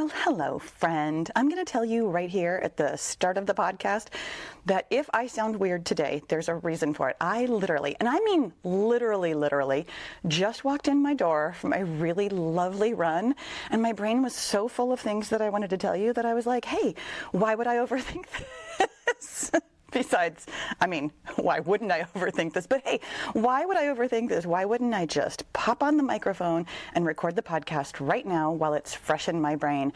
Well, hello, friend. I'm going to tell you right here at the start of the podcast that if I sound weird today, there's a reason for it. I literally, and I mean literally, just walked in my door from a really lovely run, and my brain was so full of things that I wanted to tell you that I was like, hey, why would I overthink this? Besides, I mean, why wouldn't I overthink this? But hey, why would I overthink this? Why wouldn't I just pop on the microphone and record the podcast right now while it's fresh in my brain?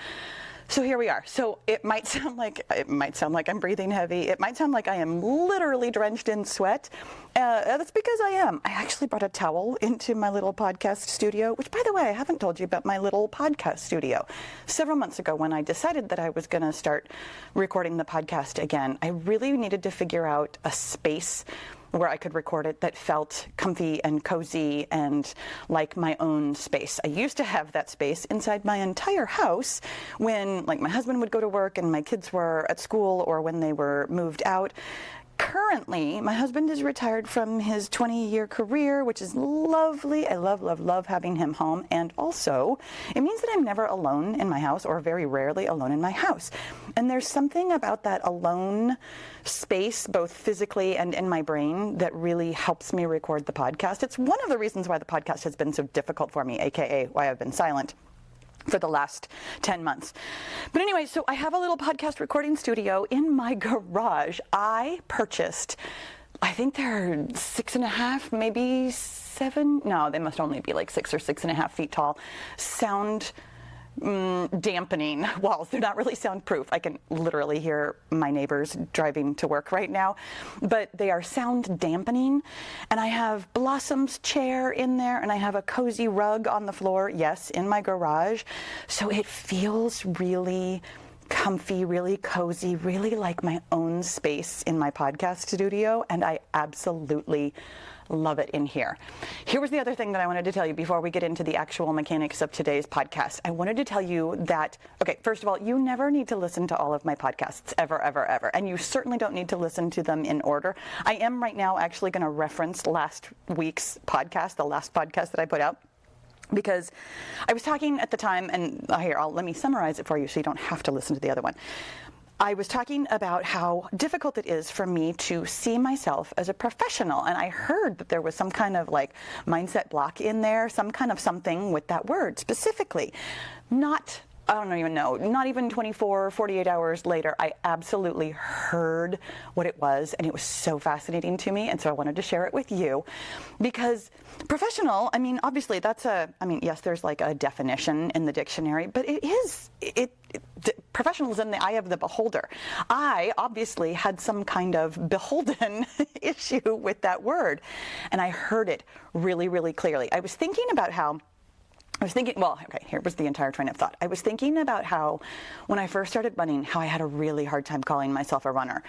So here we are. So it might sound like I'm breathing heavy. It might sound like I am literally drenched in sweat. That's because I am. I actually brought a towel into my little podcast studio, which, by the way, I haven't told you about my little podcast studio. Several months ago, when I decided that I was going to start recording the podcast again, I really needed to figure out a space where I could record it that felt comfy and cozy and like my own space. I used to have that space inside my entire house when, like, my husband would go to work and my kids were at school or when they were moved out. Currently, my husband is retired from his 20-year career, which is lovely. I love having him home. And also, it means that I'm never alone in my house, or very rarely alone in my house. And there's something about that alone space, both physically and in my brain, that really helps me record the podcast. It's one of the reasons why the podcast has been so difficult for me, aka why I've been silent for the last 10 months. But anyway, so I have a little podcast recording studio in my garage. I purchased, I think they're 6.5, maybe 7. No, they must only be like 6 or 6.5 feet tall. Sound dampening walls. They're not really soundproof. I can literally hear my neighbors driving to work right now, but they are sound dampening. And I have Blossom's chair in there, and I have a cozy rug on the floor, yes, in my garage. So it feels really comfy, really cozy, really like my own space in my podcast studio, and I absolutely love it in here. Here was the other thing that I wanted to tell you before we get into the actual mechanics of today's podcast. I wanted to tell you that, okay, first of all, you never need to listen to all of my podcasts, ever. And you certainly don't need to listen to them in order. I am right now actually going to reference last week's podcast, the last podcast that I put out, because I was talking at the time, and here, let me summarize it for you so you don't have to listen to the other one. I was talking about how difficult it is for me to see myself as a professional, and I heard that there was some kind of like mindset block in there, some kind of something with that word specifically. I don't even know, not even 24, 48 hours later, I absolutely heard what it was, and it was so fascinating to me, and so I wanted to share it with you. Because professional, I mean, obviously yes, there's like a definition in the dictionary, but professional is in the eye of the beholder. I obviously had some kind of beholden issue with that word, and I heard it really, really clearly. Here was the entire train of thought. I was thinking about how, when I first started running, how I had a really hard time calling myself a runner.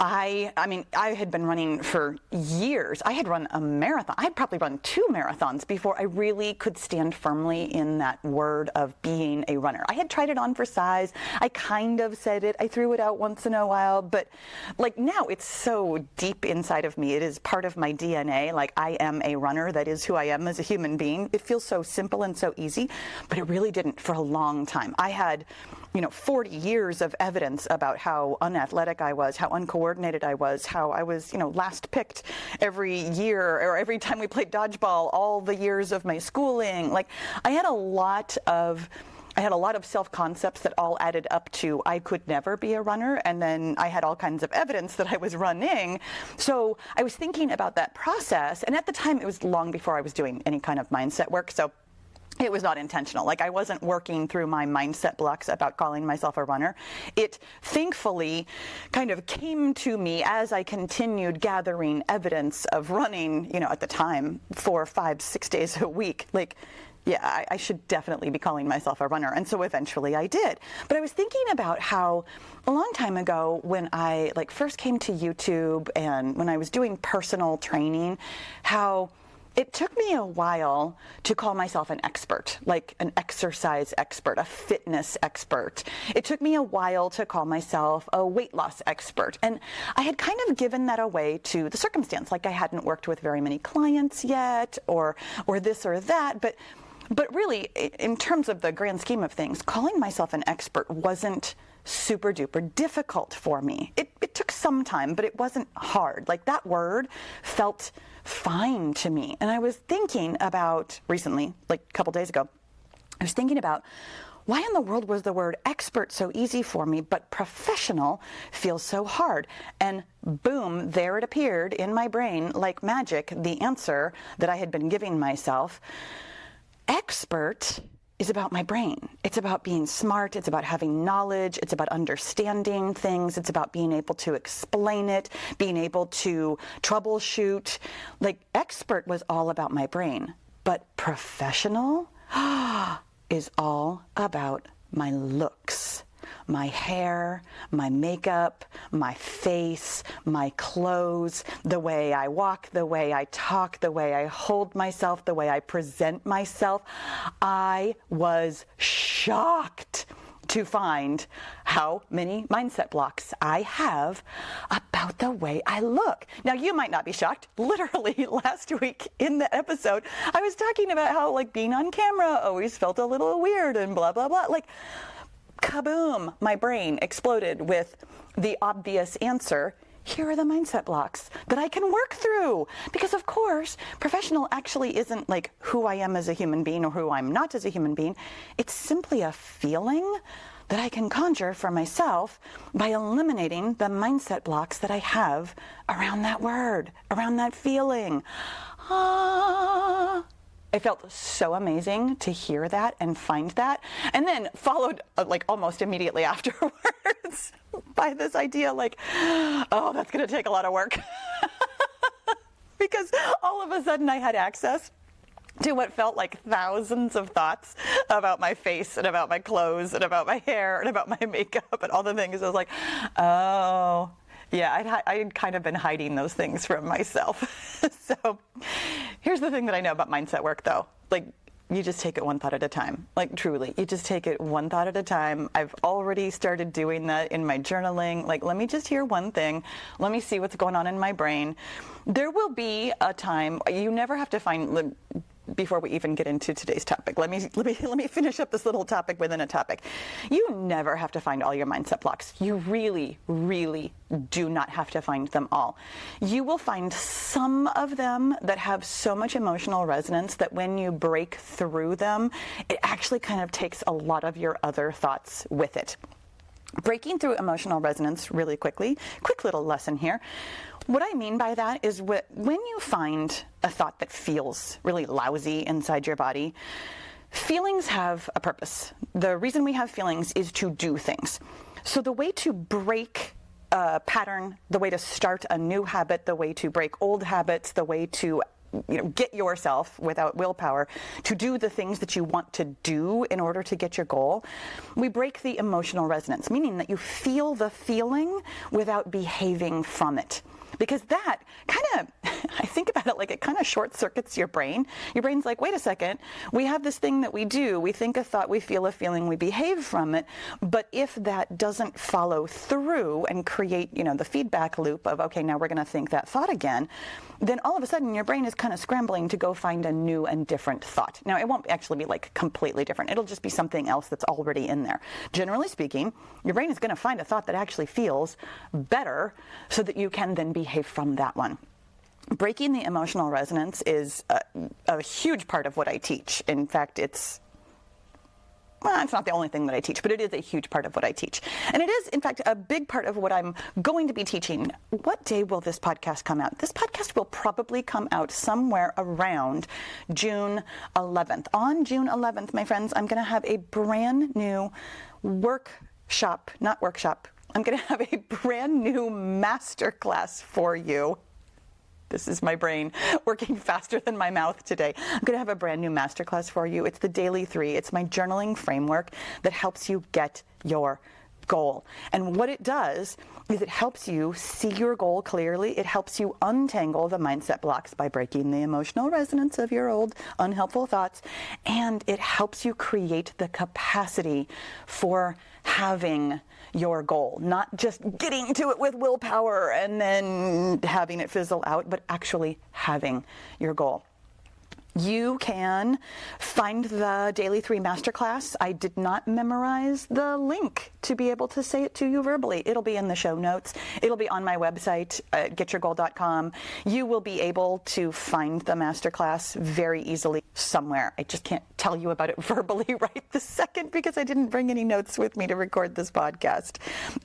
I had been running for years. I had run a marathon. I had probably run 2 marathons before I really could stand firmly in that word of being a runner. I had tried it on for size. I kind of said it. I threw it out once in a while, but like now it's so deep inside of me. It is part of my DNA. Like, I am a runner. That is who I am as a human being. It feels so simple and so easy, but it really didn't for a long time. I had 40 years of evidence about how unathletic I was, how uncoordinated I was, how I was, last picked every year or every time we played dodgeball, all the years of my schooling. Like, I had a lot of self-concepts that all added up to I could never be a runner, and then I had all kinds of evidence that I was running. So I was thinking about that process, and at the time it was long before I was doing any kind of mindset work, so it was not intentional. Like, I wasn't working through my mindset blocks about calling myself a runner. It thankfully kind of came to me as I continued gathering evidence of running, at the time, 4, 5, 6 days a week. Like, yeah, I should definitely be calling myself a runner. And so eventually I did. But I was thinking about how a long time ago, when I first came to YouTube and when I was doing personal training, how it took me a while to call myself an expert, like an exercise expert, a fitness expert. It took me a while to call myself a weight loss expert. And I had kind of given that away to the circumstance, like I hadn't worked with very many clients yet, or this or that. But But really, in terms of the grand scheme of things, calling myself an expert wasn't super duper difficult for me. It took some time, but it wasn't hard. Like, that word felt fine to me. And I was thinking about recently, like a couple days ago, I was thinking about why in the world was the word expert so easy for me, but professional feels so hard? And boom, there it appeared in my brain like magic, the answer that I had been giving myself. Expert is about my brain. It's about being smart. It's about having knowledge. It's about understanding things. It's about being able to explain it, being able to troubleshoot. Like, expert was all about my brain, but professional is all about my looks, my hair, my makeup, my face, my clothes, the way I walk, the way I talk, the way I hold myself, the way I present myself. I was shocked to find how many mindset blocks I have about the way I look. Now, you might not be shocked. Literally last week in the episode, I was talking about how, like, being on camera always felt a little weird and blah, blah, blah. Like, kaboom, my brain exploded with the obvious answer. Here are the mindset blocks that I can work through. Because, of course, professional actually isn't like who I am as a human being or who I'm not as a human being. It's simply a feeling that I can conjure for myself by eliminating the mindset blocks that I have around that word, around that feeling. It felt so amazing to hear that and find that. And then followed like almost immediately afterwards by this idea like, oh, that's going to take a lot of work. Because all of a sudden I had access to what felt like thousands of thoughts about my face and about my clothes and about my hair and about my makeup and all the things. I was like, oh, yeah, I had kind of been hiding those things from myself. So here's the thing that I know about mindset work, though. Like, you just take it one thought at a time. Like, truly, you just take it one thought at a time. I've already started doing that in my journaling. Like, let me just hear one thing. Let me see what's going on in my brain. There will be a time, you never have to find, before we even get into today's topic, let me finish up this little topic within a topic. You never have to find all your mindset blocks. You really, really do not have to find them all. You will find some of them that have so much emotional resonance that when you break through them, it actually kind of takes a lot of your other thoughts with it. Breaking through emotional resonance really quickly, quick little lesson here. What I mean by that is when you find a thought that feels really lousy inside your body, feelings have a purpose. The reason we have feelings is to do things. So the way to break a pattern, the way to start a new habit, the way to break old habits, the way to get yourself without willpower to do the things that you want to do in order to get your goal, we break the emotional resonance, meaning that you feel the feeling without behaving from it. Because that kind of, I think about it like it kind of short circuits your brain. Your brain's like, wait a second, we have this thing that we do. We think a thought, we feel a feeling, we behave from it. But if that doesn't follow through and create, the feedback loop of, okay, now we're going to think that thought again, then all of a sudden your brain is kind of scrambling to go find a new and different thought. Now, it won't actually be like completely different. It'll just be something else that's already in there. Generally speaking, your brain is going to find a thought that actually feels better so that you can then behave from that one. Breaking the emotional resonance is a huge part of what I teach. In fact, it's not the only thing that I teach, but it is a huge part of what I teach. And it is, in fact, a big part of what I'm going to be teaching. What day will this podcast come out? This podcast will probably come out somewhere around June 11th. On June 11th, my friends, I'm going to have a brand new I'm going to have a brand new masterclass for you. This is my brain working faster than my mouth today. I'm going to have a brand new masterclass for you. It's the Daily 3. It's my journaling framework that helps you get your goal. And what it does is it helps you see your goal clearly. It helps you untangle the mindset blocks by breaking the emotional resonance of your old unhelpful thoughts. And it helps you create the capacity for having your goal, not just getting to it with willpower and then having it fizzle out, but actually having your goal. You can find the Daily 3 Masterclass. I did not memorize the link to be able to say it to you verbally. It'll be in the show notes. It'll be on my website, getyourgoal.com. You will be able to find the Masterclass very easily somewhere. I just can't tell you about it verbally right this second because I didn't bring any notes with me to record this podcast.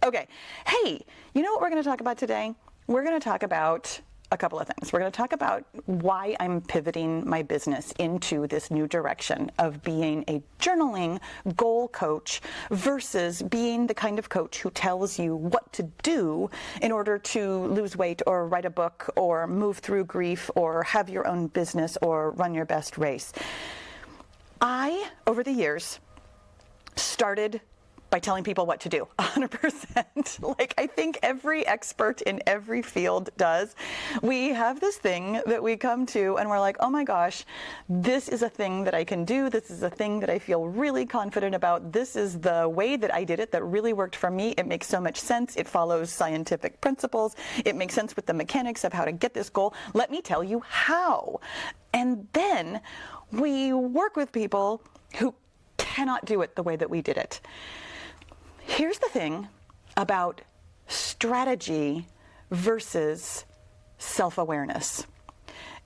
Okay. Hey, you know what we're going to talk about today? We're going to talk about a couple of things. We're going to talk about why I'm pivoting my business into this new direction of being a journaling goal coach versus being the kind of coach who tells you what to do in order to lose weight or write a book or move through grief or have your own business or run your best race. I, over the years, started by telling people what to do, 100%. Like I think every expert in every field does. We have this thing that we come to and we're like, oh my gosh, this is a thing that I can do. This is a thing that I feel really confident about. This is the way that I did it that really worked for me. It makes so much sense. It follows scientific principles. It makes sense with the mechanics of how to get this goal. Let me tell you how. And then we work with people who cannot do it the way that we did it. Here's the thing about strategy versus self-awareness.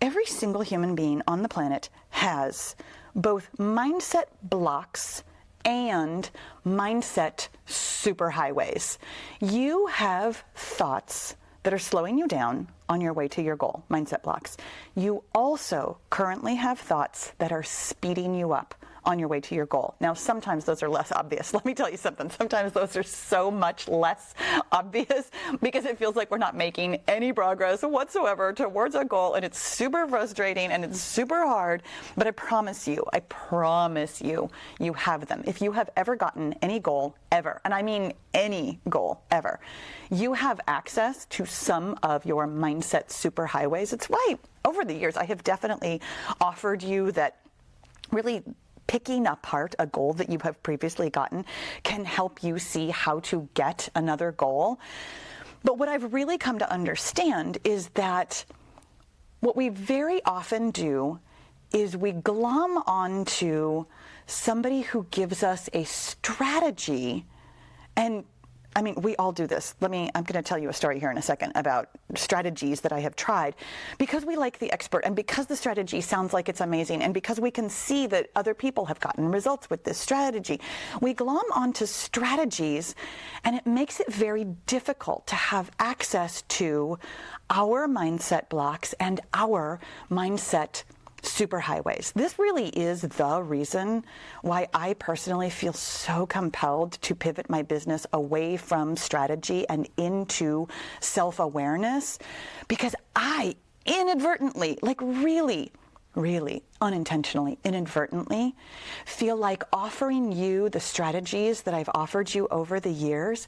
Every single human being on the planet has both mindset blocks and mindset superhighways. You have thoughts that are slowing you down on your way to your goal, mindset blocks. You also currently have thoughts that are speeding you up on your way to your goal. Now, sometimes those are less obvious. Let me tell you something. Sometimes those are so much less obvious because it feels like we're not making any progress whatsoever towards a goal, and it's super frustrating and it's super hard. But I promise you, you have them. If you have ever gotten any goal ever, and I mean any goal ever, you have access to some of your mindset superhighways. It's why over the years I have definitely offered you that really picking apart a goal that you have previously gotten can help you see how to get another goal. But what I've really come to understand is that what we very often do is we glom onto somebody who gives us a strategy. And I mean, we all do this. I'm going to tell you a story here in a second about strategies that I have tried because we like the expert and because the strategy sounds like it's amazing and because we can see that other people have gotten results with this strategy. We glom onto strategies and it makes it very difficult to have access to our mindset blocks and our mindset superhighways. This really is the reason why I personally feel so compelled to pivot my business away from strategy and into self-awareness, because I inadvertently, like really unintentionally, inadvertently feel like offering you the strategies that I've offered you over the years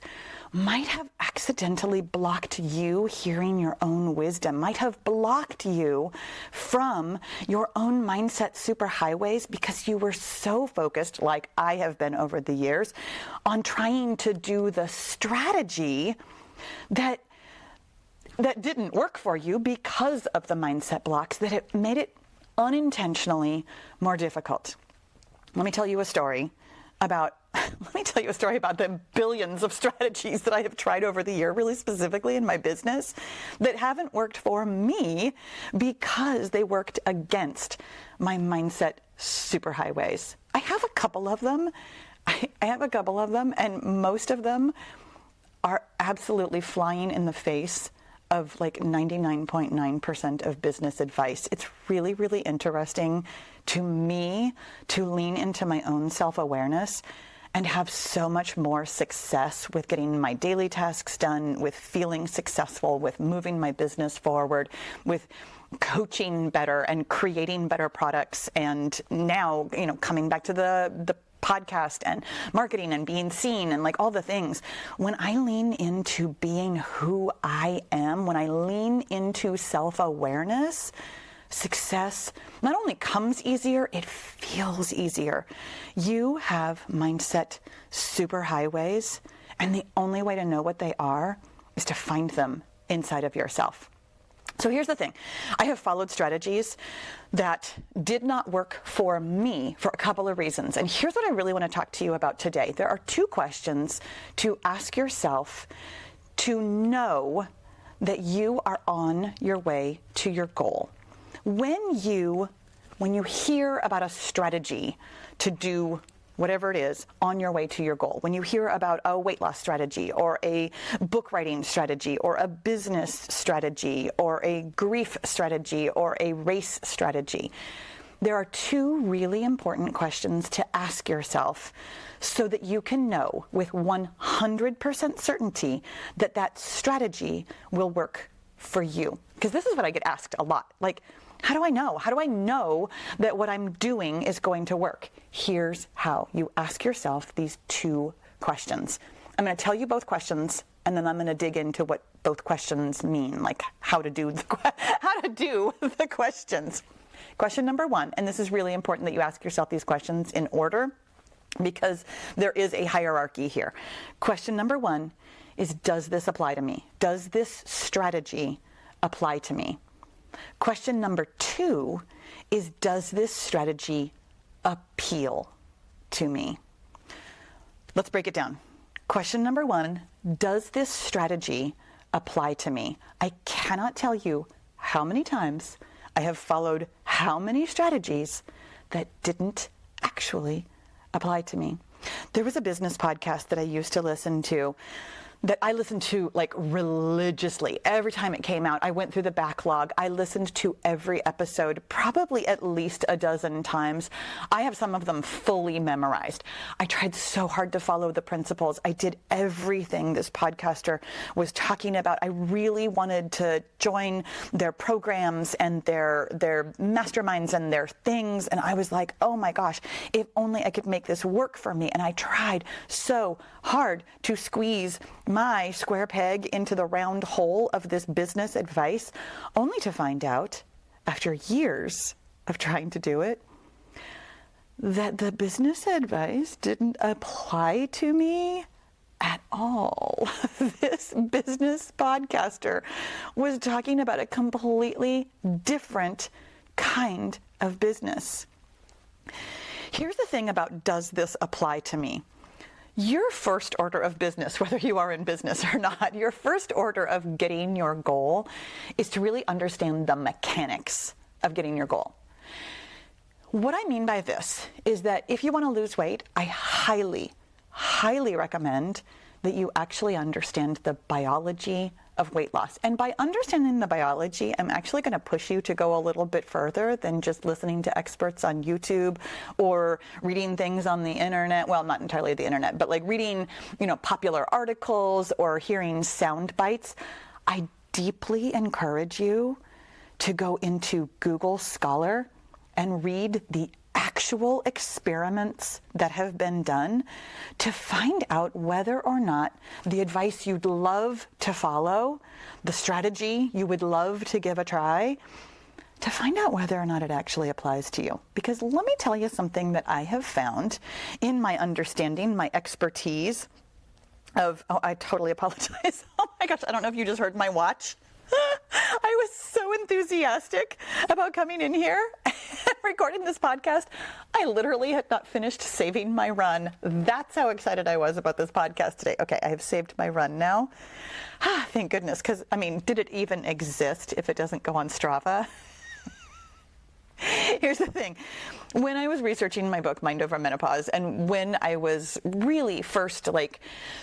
might have accidentally blocked you hearing your own wisdom, might have blocked you from your own mindset superhighways because you were so focused, like I have been over the years, on trying to do the strategy that didn't work for you because of the mindset blocks, that it made it unintentionally more difficult. Let me tell you a story about the billions of strategies that I have tried over the year, really specifically in my business, that haven't worked for me because they worked against my mindset superhighways. I have a couple of them. And most of them are absolutely flying in the face of like 99.9% of business advice. It's really, really interesting to me to lean into my own self-awareness and have so much more success with getting my daily tasks done, with feeling successful, with moving my business forward, with coaching better and creating better products. And now, coming back to the podcast and marketing and being seen and like all the things. When I lean into being who I am, when I lean into self-awareness, success not only comes easier, it feels easier. You have mindset superhighways, and the only way to know what they are is to find them inside of yourself. So here's the thing. I have followed strategies that did not work for me for a couple of reasons. And here's what I really want to talk to you about today. There are 2 questions to ask yourself to know that you are on your way to your goal. When you hear about a strategy to do whatever it is on your way to your goal, when you hear about a weight loss strategy or a book writing strategy or a business strategy or a grief strategy or a race strategy, there are 2 really important questions to ask yourself so that you can know with 100% certainty that that strategy will work for you. Because this is what I get asked a lot. Like, how do I know? How do I know that what I'm doing is going to work? Here's how. You ask yourself these 2 questions. I'm going to tell you both questions, and then I'm going to dig into what both questions mean, like how to do the questions. Question number 1, and this is really important that you ask yourself these questions in order because there is a hierarchy here. Question number 1 is, does this apply to me? Does this strategy apply to me? Question number 2 is, does this strategy appeal to me? Let's break it down. Question number 1, does this strategy apply to me? I cannot tell you how many times I have followed how many strategies that didn't actually apply to me. There was a business podcast that I used to listen to that I listened to like religiously. Every time it came out, I went through the backlog. I listened to every episode probably at least a dozen times. I have some of them fully memorized. I tried so hard to follow the principles. I did everything this podcaster was talking about. I really wanted to join their programs and their masterminds and their things. And I was like, oh my gosh, if only I could make this work for me. And I tried so hard to squeeze my square peg into the round hole of this business advice, only to find out, after years of trying to do it, that the business advice didn't apply to me at all. This business podcaster was talking about a completely different kind of business. Here's the thing about, does this apply to me? Your first order of business, whether you are in business or not, your first order of getting your goal is to really understand the mechanics of getting your goal. What I mean by this is that if you want to lose weight, I highly, highly recommend that you actually understand the biology of weight loss. And by understanding the biology, I'm actually going to push you to go a little bit further than just listening to experts on YouTube or reading things on the internet. Well, not entirely the internet, but like reading, popular articles or hearing sound bites. I deeply encourage you to go into Google Scholar and read the actual experiments that have been done to find out whether or not the advice you'd love to follow, the strategy you would love to give a try, to find out whether or not it actually applies to you. Because let me tell you something that I have found in my understanding, my expertise of, I totally apologize. Oh my gosh, I don't know if you just heard my watch. I was so enthusiastic about coming in here and recording this podcast. I literally had not finished saving my run. That's how excited I was about this podcast today. Okay, I have saved my run now. Thank goodness, because, did it even exist if it doesn't go on Strava? Here's the thing. When I was researching my book, Mind Over Menopause, and when I was really first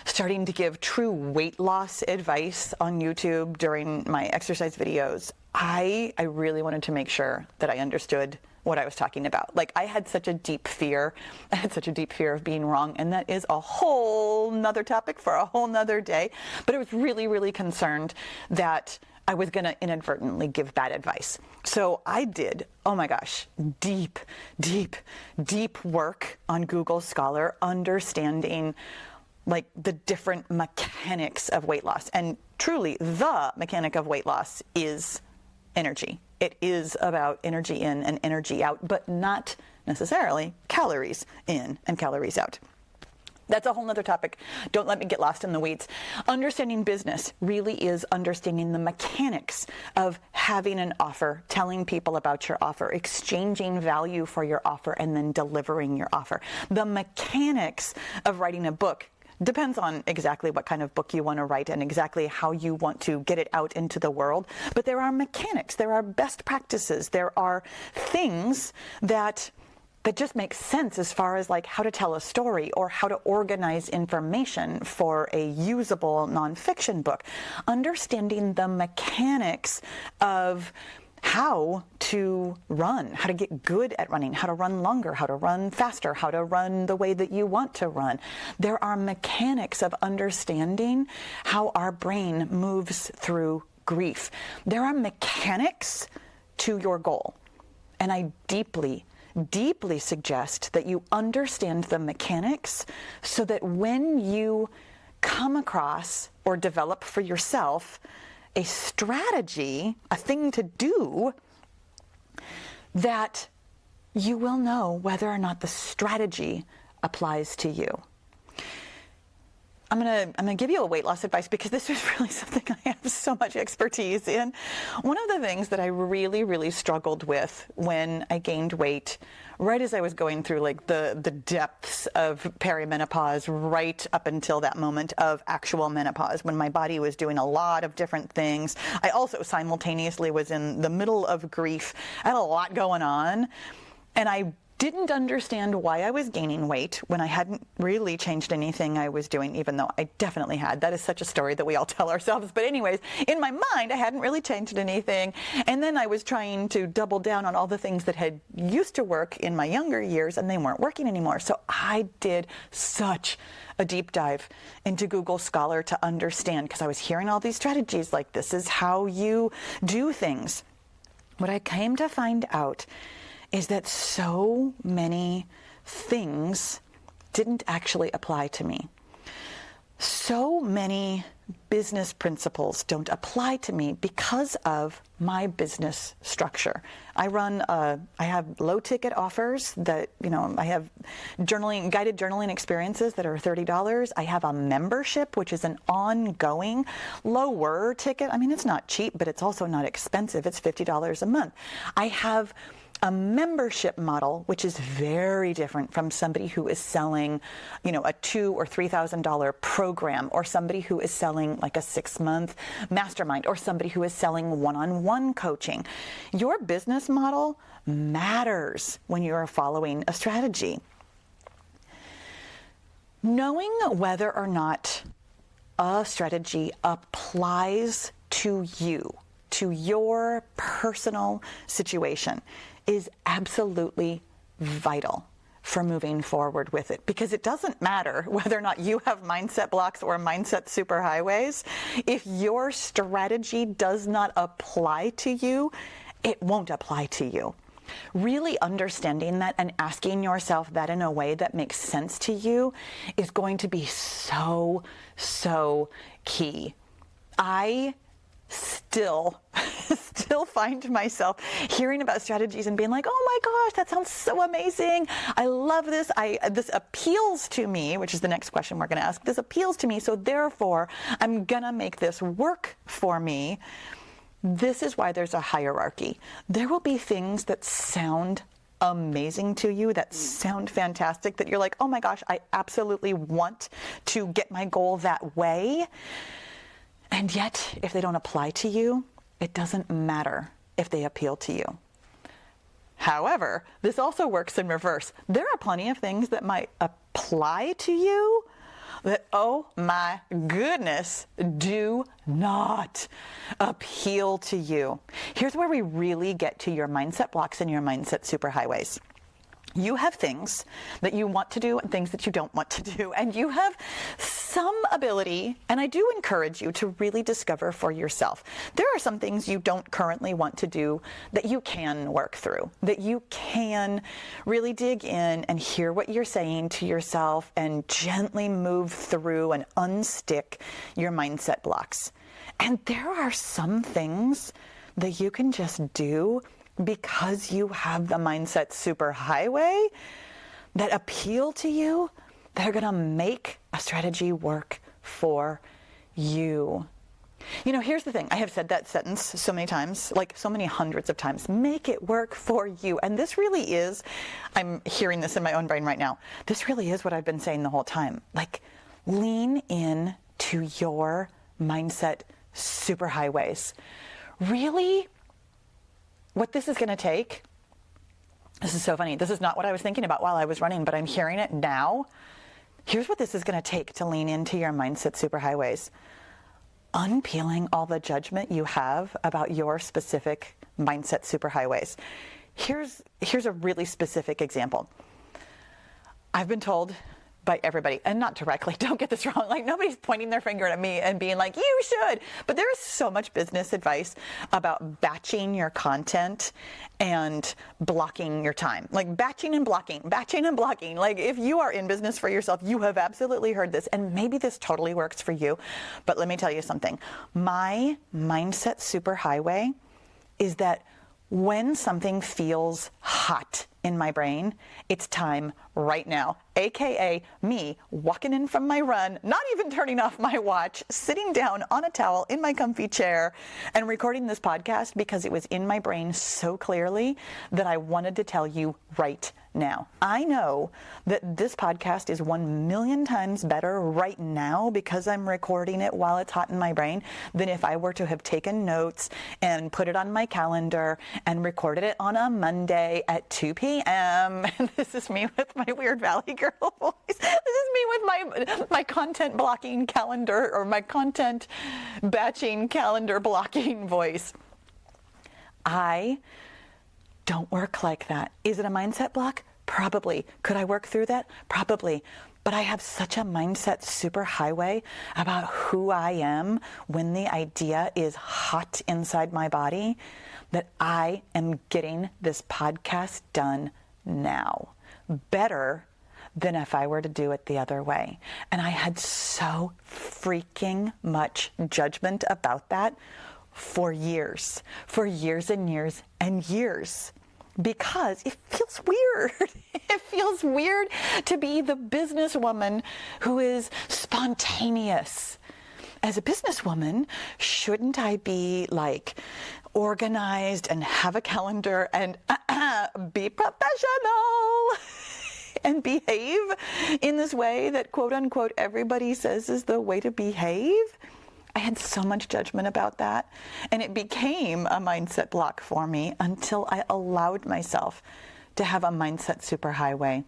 starting to give true weight loss advice on YouTube during my exercise videos, I really wanted to make sure that I understood what I was talking about. I had such a deep fear. I had such a deep fear of being wrong, and that is a whole nother topic for a whole nother day. But I was really, really concerned that I was going to inadvertently give bad advice. So I did, oh my gosh, deep work on Google Scholar, understanding the different mechanics of weight loss. And truly, the mechanic of weight loss is energy. It is about energy in and energy out, but not necessarily calories in and calories out. That's a whole nother topic. Don't let me get lost in the weeds. Understanding business really is understanding the mechanics of having an offer, telling people about your offer, exchanging value for your offer, and then delivering your offer. The mechanics of writing a book depends on exactly what kind of book you want to write and exactly how you want to get it out into the world. But there are mechanics, there are best practices, there are things that just makes sense as far as like how to tell a story or how to organize information for a usable nonfiction book. Understanding the mechanics of how to run, how to get good at running, how to run longer, how to run faster, how to run the way that you want to run. There are mechanics of understanding how our brain moves through grief. There are mechanics to your goal. And I deeply suggest that you understand the mechanics so that when you come across or develop for yourself a strategy, a thing to do, that you will know whether or not the strategy applies to you. I'm gonna give you a weight loss advice because this is really something I have so much expertise in. One of the things that I really struggled with when I gained weight, right as I was going through like the depths of perimenopause, right up until that moment of actual menopause, when my body was doing a lot of different things. I also simultaneously was in the middle of grief. I had a lot going on, and I didn't understand why I was gaining weight when I hadn't really changed anything I was doing, even though I definitely had. That is such a story that we all tell ourselves. But anyways, in my mind, I hadn't really changed anything. And then I was trying to double down on all the things that had used to work in my younger years, and they weren't working anymore. So I did such a deep dive into Google Scholar to understand, because I was hearing all these strategies like this is how you do things. What I came to find out is that so many things didn't actually apply to me. So many business principles don't apply to me because of my business structure. I have low ticket offers that, I have guided journaling experiences that are $30. I have a membership, which is an ongoing lower ticket. I mean, it's not cheap, but it's also not expensive. It's $50 a month. I have a membership model, which is very different from somebody who is selling, a $2,000 or $3,000 program, or somebody who is selling like a 6-month mastermind, or somebody who is selling one-on-one coaching. Your business model matters when you are following a strategy. Knowing whether or not a strategy applies to you, to your personal situation, is absolutely vital for moving forward with it, because it doesn't matter whether or not you have mindset blocks or mindset superhighways. If your strategy does not apply to you, it won't apply to you. Really understanding that and asking yourself that in a way that makes sense to you is going to be so key. I still find myself hearing about strategies and being like, oh my gosh, that sounds so amazing. I love this. This appeals to me, which is the next question we're going to ask. This appeals to me, so therefore I'm going to make this work for me. This is why there's a hierarchy. There will be things that sound amazing to you, that sound fantastic, that you're like, oh my gosh, I absolutely want to get my goal that way. And yet, if they don't apply to you, it doesn't matter if they appeal to you. However, this also works in reverse. There are plenty of things that might apply to you that, oh my goodness, do not appeal to you. Here's where we really get to your mindset blocks and your mindset superhighways. You have things that you want to do and things that you don't want to do. And you have some ability, and I do encourage you to really discover for yourself. There are some things you don't currently want to do that you can work through, that you can really dig in and hear what you're saying to yourself and gently move through and unstick your mindset blocks. And there are some things that you can just do because you have the mindset superhighway that appeal to you, that are going to make a strategy work for you. You know, here's the thing. I have said that sentence so many times, like so many hundreds of times. Make it work for you. And this really is, I'm hearing this in my own brain right now. This really is what I've been saying the whole time. Like, lean in to your mindset superhighways. Really, what this is going to take, this is so funny. This is not what I was thinking about while I was running, but I'm hearing it now. Here's what this is going to take to lean into your mindset superhighways. Unpeeling all the judgment you have about your specific mindset superhighways. Here's a really specific example. I've been told by everybody, and not directly, don't get this wrong, like nobody's pointing their finger at me and being like, you should, but there is so much business advice about batching your content and blocking your time, like batching and blocking. Like if you are in business for yourself, you have absolutely heard this, and maybe this totally works for you, but let me tell you something. My mindset superhighway is that when something feels hot in my brain, it's time right now, aka me walking in from my run, not even turning off my watch, sitting down on a towel in my comfy chair and recording this podcast because it was in my brain so clearly that I wanted to tell you right now. I know that this podcast is 1,000,000 times better right now because I'm recording it while it's hot in my brain than if I were to have taken notes and put it on my calendar and recorded it on a Monday at 2 p.m. And this is me with my weird Valley Girl voice. This is me with my content blocking calendar, or my content batching calendar blocking voice. I don't work like that. Is it a mindset block? Probably. Could I work through that? Probably. But I have such a mindset superhighway about who I am when the idea is hot inside my body that I am getting this podcast done now. Better than if I were to do it the other way. And I had so freaking much judgment about that for years and years and years. Because it feels weird. It feels weird to be the businesswoman who is spontaneous. As a businesswoman, shouldn't I be like organized and have a calendar and be professional and behave in this way that quote unquote everybody says is the way to behave? I had so much judgment about that, and it became a mindset block for me until I allowed myself to have a mindset superhighway.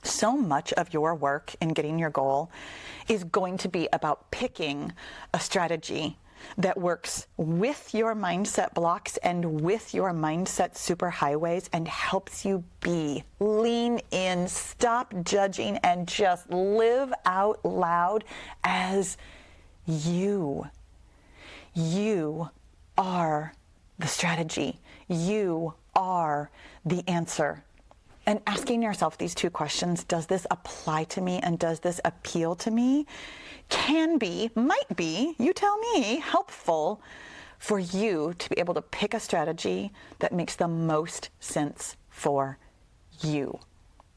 So much of your work in getting your goal is going to be about picking a strategy that works with your mindset blocks and with your mindset superhighways and helps you lean in, stop judging, and just live out loud as you. You are the strategy. You are the answer. And asking yourself these two questions, does this apply to me and does this appeal to me, might be, you tell me, helpful for you to be able to pick a strategy that makes the most sense for you.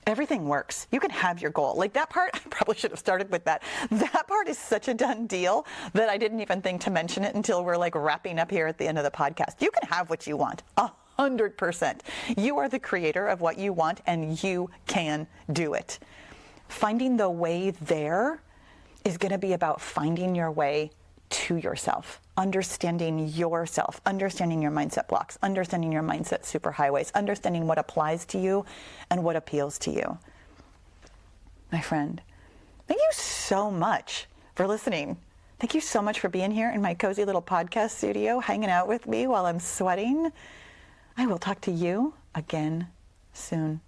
Everything works. You can have your goal. Like that part, I probably should have started with that. That part is such a done deal that I didn't even think to mention it until we're like wrapping up here at the end of the podcast. You can have what you want. 100%. You are the creator of what you want and you can do it. Finding the way there is going to be about finding your way to yourself, understanding yourself, understanding your mindset blocks, understanding your mindset superhighways, understanding what applies to you and what appeals to you. My friend, thank you so much for listening. Thank you so much for being here in my cozy little podcast studio, hanging out with me while I'm sweating. I will talk to you again soon.